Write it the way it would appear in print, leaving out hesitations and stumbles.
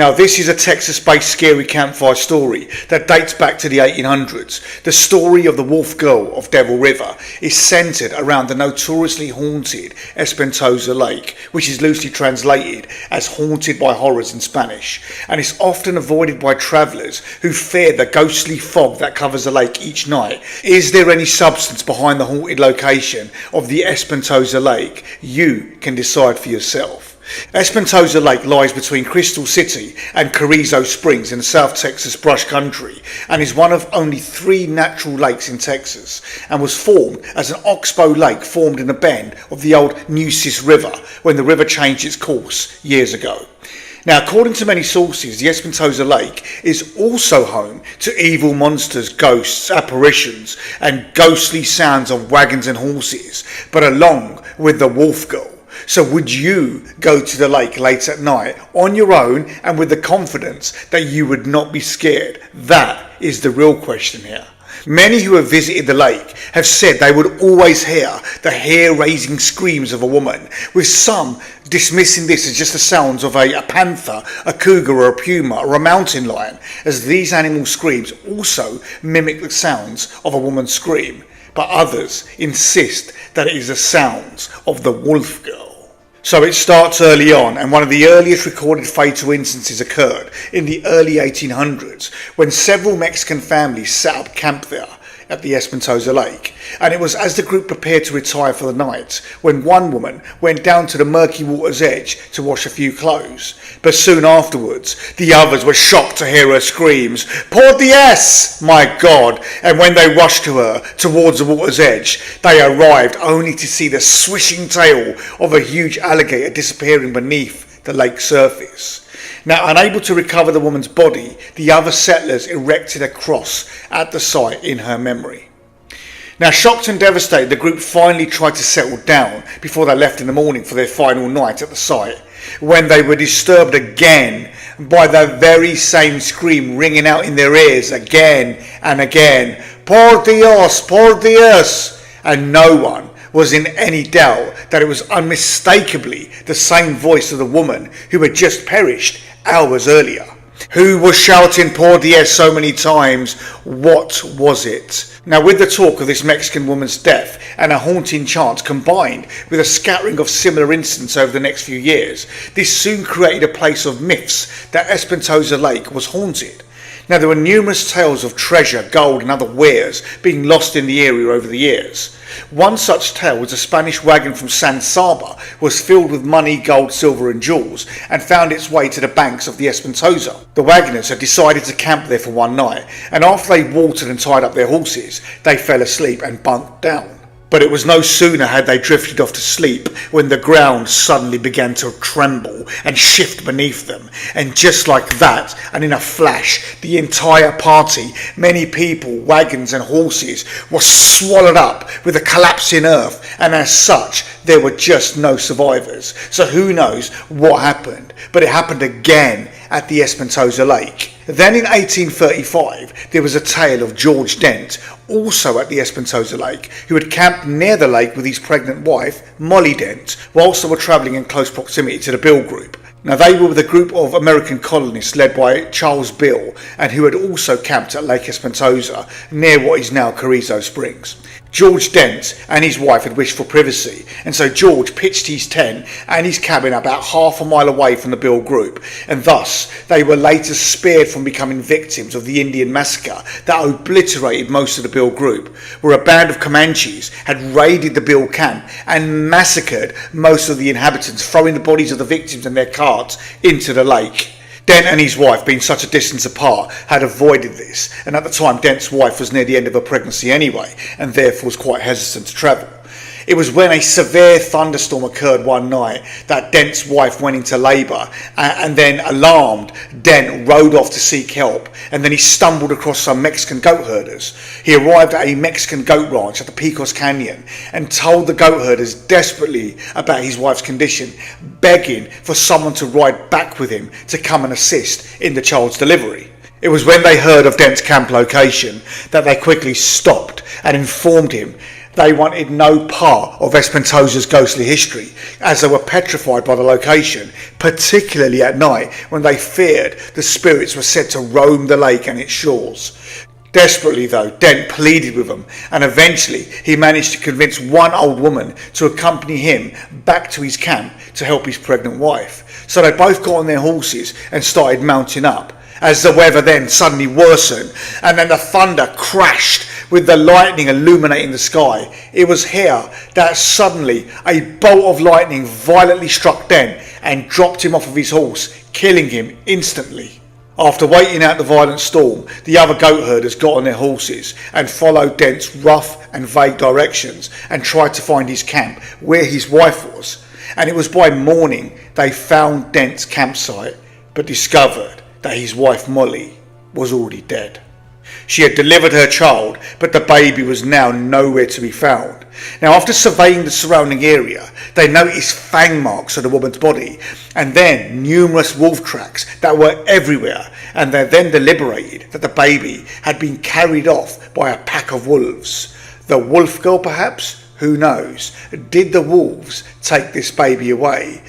Now, this is a Texas-based scary campfire story that dates back to the 1800s. The story of the Wolf Girl of Devil River is centered around the notoriously haunted Espantosa Lake, which is loosely translated as haunted by horrors in Spanish, and is often avoided by travelers who fear the ghostly fog that covers the lake each night. Is there any substance behind the haunted location of the Espantosa Lake? You can decide for yourself. Espantosa Lake lies between Crystal City and Carrizo Springs in the South Texas brush country and is one of only 3 natural lakes in Texas, and was formed as an oxbow lake formed in a bend of the old Nueces River when the river changed its course years ago. Now, according to many sources, the Espantosa Lake is also home to evil monsters, ghosts, apparitions, and ghostly sounds of wagons and horses, but along with the Wolf Girl. So would you go to the lake late at night on your own and with the confidence that you would not be scared? That is the real question here. Many who have visited the lake have said they would always hear the hair-raising screams of a woman, with some dismissing this as just the sounds of a panther, a cougar or a puma or a mountain lion, as these animal screams also mimic the sounds of a woman's scream. But others insist that it is the sounds of the Wolf Girl. So it starts early on, and one of the earliest recorded fatal instances occurred in the early 1800s when several Mexican families set up camp there at the Espantosa Lake, and it was as the group prepared to retire for the night when one woman went down to the murky water's edge to wash a few clothes. But soon afterwards, the others were shocked to hear her screams, "Por Dios! My God!" And when they rushed to her towards the water's edge, they arrived only to see the swishing tail of a huge alligator disappearing beneath the lake's surface. Now, unable to recover the woman's body, the other settlers erected a cross at the site in her memory. Now, shocked and devastated, the group finally tried to settle down before they left in the morning for their final night at the site, when they were disturbed again by the very same scream ringing out in their ears again and again, "Por Dios, por Dios!" And no one was in any doubt that it was unmistakably the same voice of the woman who had just perished hours earlier. Who was shouting "Por Dios" so many times? What was it? Now, with the talk of this Mexican woman's death and a haunting chant combined with a scattering of similar incidents over the next few years, this soon created a place of myths that Espantosa Lake was haunted. Now, there were numerous tales of treasure, gold and other wares being lost in the area over the years. One such tale was a Spanish wagon from San Saba was filled with money, gold, silver and jewels and found its way to the banks of the Espantosa. The wagoners had decided to camp there for one night, and after they watered and tied up their horses, they fell asleep and bunked down. But it was no sooner had they drifted off to sleep when the ground suddenly began to tremble and shift beneath them. And just like that, and in a flash, the entire party, many people, wagons and horses, were swallowed up with the collapsing earth, and as such, there were just no survivors. So who knows what happened, but it happened again at the Espantosa Lake. Then in 1835, there was a tale of George Dent, also at the Espantosa Lake, who had camped near the lake with his pregnant wife, Molly Dent, whilst they were travelling in close proximity to the Bill Group. Now, they were with a group of American colonists led by Charles Bill, and who had also camped at Lake Espantosa, near what is now Carrizo Springs. George Dent and his wife had wished for privacy, and so George pitched his tent and his cabin about half a mile away from the Bill Group, and thus they were later spared from becoming victims of the Indian massacre that obliterated most of the Bill Group, where a band of Comanches had raided the Bill camp and massacred most of the inhabitants, throwing the bodies of the victims and their carts into the lake. Dent and his wife, being such a distance apart, had avoided this, and at the time Dent's wife was near the end of her pregnancy anyway, and therefore was quite hesitant to travel. It was when a severe thunderstorm occurred one night that Dent's wife went into labour, and then, alarmed, Dent rode off to seek help, and then he stumbled across some Mexican goat herders. He arrived at a Mexican goat ranch at the Pecos Canyon and told the goat herders desperately about his wife's condition, begging for someone to ride back with him to come and assist in the child's delivery. It was when they heard of Dent's camp location that they quickly stopped and informed him They wanted no part of Espantosa's ghostly history, as they were petrified by the location, particularly at night when they feared the spirits were said to roam the lake and its shores. Desperately though, Dent pleaded with them, and eventually he managed to convince one old woman to accompany him back to his camp to help his pregnant wife. So they both got on their horses and started mounting up, as the weather then suddenly worsened, and then the thunder crashed with the lightning illuminating the sky. It was here that suddenly a bolt of lightning violently struck Dent and dropped him off of his horse, killing him instantly. After waiting out the violent storm, the other goat herders got on their horses and followed Dent's rough and vague directions and tried to find his camp where his wife was. And it was by morning they found Dent's campsite, but discovered that his wife Molly was already dead. She had delivered her child, but the baby was now nowhere to be found. Now, after surveying the surrounding area, they noticed fang marks on the woman's body, and then numerous wolf tracks that were everywhere, and they then deliberated that the baby had been carried off by a pack of wolves. The wolf girl, perhaps? Who knows? Did the wolves take this baby away?